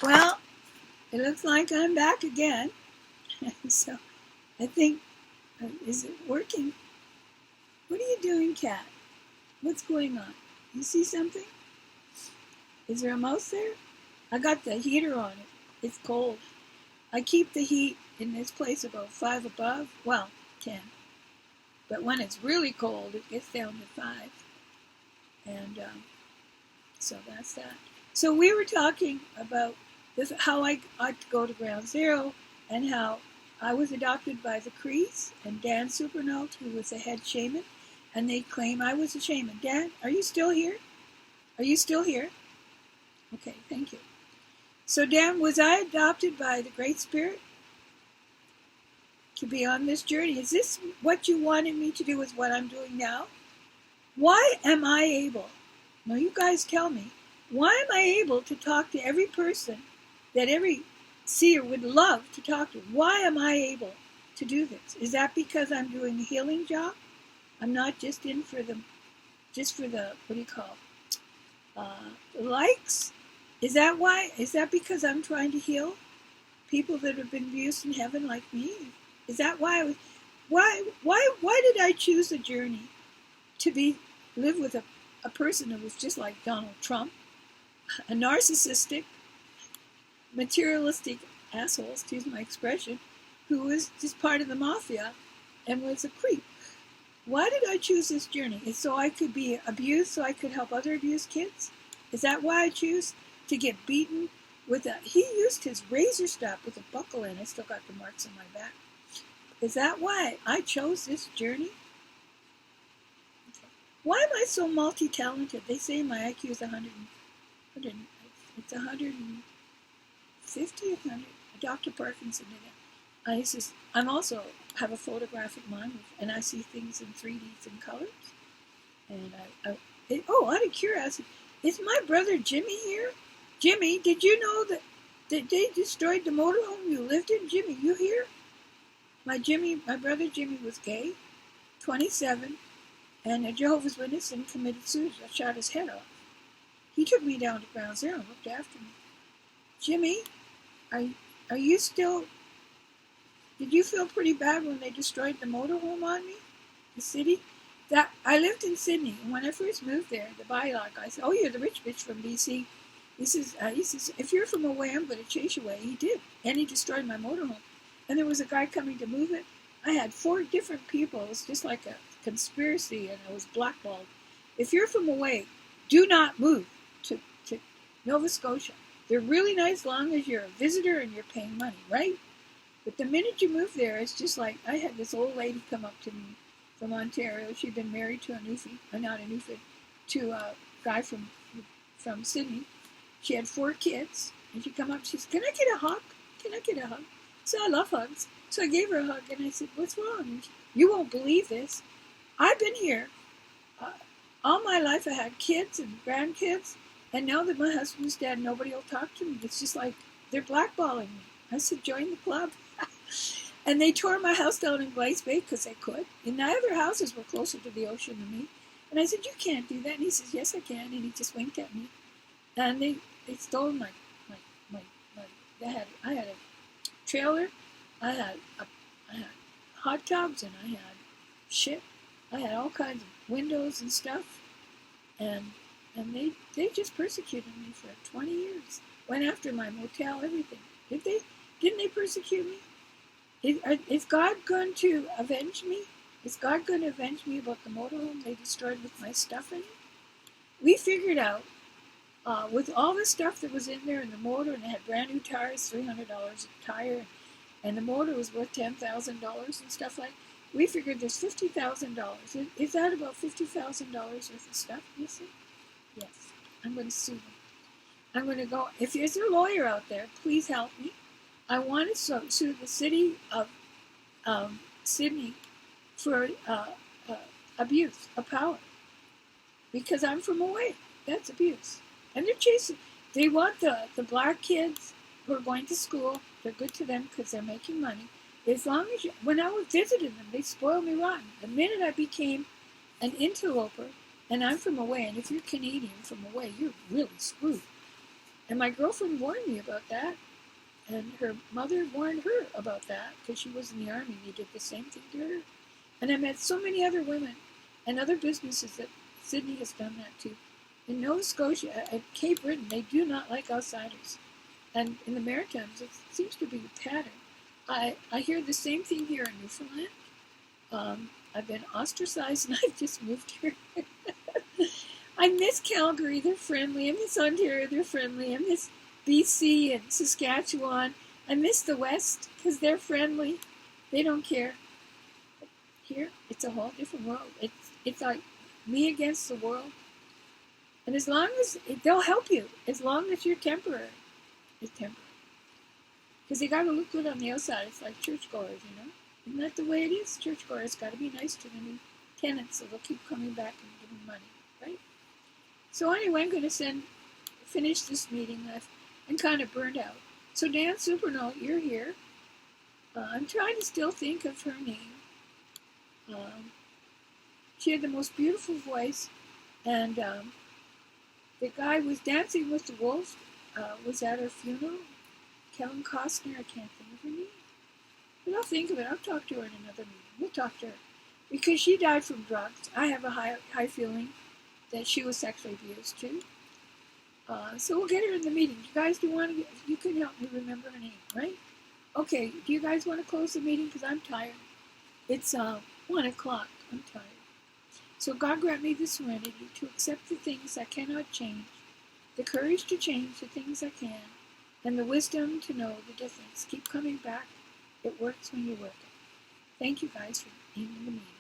Well, it looks like I'm back again. So I think, is it working? What are you doing, Cat? What's going on? You see something? Is there a mouse there? I got the heater on it. It's cold. I keep the heat in this place about 5 above. Well, 10. But when it's really cold, it gets down to 5. And so that's that. So we were talking about this, how I ought to go to ground zero, and how I was adopted by the Crees and Dan Supernault, who was the head shaman, and they claim I was a shaman. Dan, are you still here? Are you still here? Okay, thank you. So Dan, was I adopted by the Great Spirit to be on this journey? Is this what you wanted me to do, is what I'm doing now? Why am I able? Now you guys tell me. Why am I able to talk to every person that every seer would love to talk to? Why am I able to do this? Is that because I'm doing a healing job? I'm not just in for the, what do you call, likes? Is that why? Is that because I'm trying to heal people that have been abused in heaven like me? Is that why why did I choose a journey to live with a person who was just like Donald Trump, a narcissistic, materialistic asshole, excuse my expression, who was just part of the mafia and was a creep? Why did I choose this journey? It's so I could be abused, so I could help other abused kids? Is that why I choose to get beaten with he used his razor strap with a buckle in. I still got the marks on my back. Is that why I chose this journey? Okay. Why am I so multi-talented? They say my IQ is 100, it's 150, 100. Dr. Parkinson did it. I'm also have a photographic mind, and I see things in 3Ds and colors. And out of curiosity, is my brother Jimmy here? Jimmy, did you know that they destroyed the motorhome you lived in? Jimmy, you here? My brother Jimmy was gay, 27, and a Jehovah's Witness, and committed suicide, shot his head off. He took me down to ground zero and looked after me. Jimmy, are you still? Did you feel pretty bad when they destroyed the motorhome on me? The city? That I lived in Sydney, and when I first moved there, the bylaw guy said, "Oh, you're the rich bitch from BC." He says, "If you're from away, I'm going to chase you away." He did, and he destroyed my motorhome. And there was a guy coming to move it. I had 4 different people. It was just like a conspiracy, and I was blackballed. If you're from away, do not move to Nova Scotia. They're really nice as long as you're a visitor and you're paying money, right? But the minute you move there, it's just like, I had this old lady come up to me from Ontario. She'd been married to to a guy from Sydney. She had 4 kids, and she'd come up, she said, "Can I get a hug? Can I get a hug?" So I love hugs. So I gave her a hug, and I said, "What's wrong?" And "You won't believe this. I've been here all my life. I had kids and grandkids, and now that my husband's dead, nobody will talk to me. It's just like they're blackballing me." I said, "Join the club." And they tore my house down in Glace Bay because they could. And the other houses were closer to the ocean than me. And I said, "You can't do that." And he says, "Yes, I can." And he just winked at me. And they stole my I had a trailer, I had hot tubs, and I had shit. I had all kinds of windows and stuff. And they just persecuted me for 20 years. Went after my motel, everything. Didn't they persecute me? Is God going to avenge me? Is God going to avenge me about the motorhome they destroyed with my stuff in it? We figured out, with all the stuff that was in there in the motor, and it had brand new tires, $300 a tire, and the motor was worth $10,000 and stuff like that. We figured there's $50,000. Is that about $50,000 worth of stuff, you see? Yes. I'm going to sue them. I'm going to go. If there's a lawyer out there, please help me. I want to sue the city of Sydney for abuse of power, because I'm from away. That's abuse. And they're chasing. They want the black kids who are going to school. They're good to them because they're making money. As long as when I was visiting them, they spoiled me rotten. The minute I became an interloper, and I'm from away, and if you're Canadian from away, you're really screwed. And my girlfriend warned me about that. And her mother warned her about that because she was in the army. They did the same thing to her. And I met so many other women and other businesses that Sydney has done that too. In Nova Scotia, at Cape Breton, they do not like outsiders. And in the Maritimes, it seems to be a pattern. I hear the same thing here in Newfoundland. I've been ostracized and I've just moved here. I miss Calgary, they're friendly. I miss Ontario, they're friendly. I miss BC and Saskatchewan. I miss the West because they're friendly. They don't care. Here, it's a whole different world. It's like me against the world. And as long as they'll help you, as long as you're temporary, it's temporary. Because they got to look good on the outside. It's like churchgoers, you know. Isn't that the way it is? Churchgoers got to be nice to the new tenants, so they'll keep coming back and giving money, right? So anyway, I'm going to finish this meeting. I'm kind of burned out. So Dan Supernaut, you're here. I'm trying to still think of her name. She had the most beautiful voice, and the guy was dancing with the wolves. Was at her funeral. Kellen Costner, I can't think of her name. But I'll think of it. I'll talk to her in another meeting. We'll talk to her. Because she died from drugs. I have a high feeling that she was sexually abused too. So we'll get her in the meeting. You guys you can help me remember her name, right? Okay, do you guys want to close the meeting? Because I'm tired. It's 1 o'clock. I'm tired. So God grant me the serenity to accept the things I cannot change, the courage to change the things I can, and the wisdom to know the difference. Keep coming back. It works when you work it. Thank you guys for being in the meeting.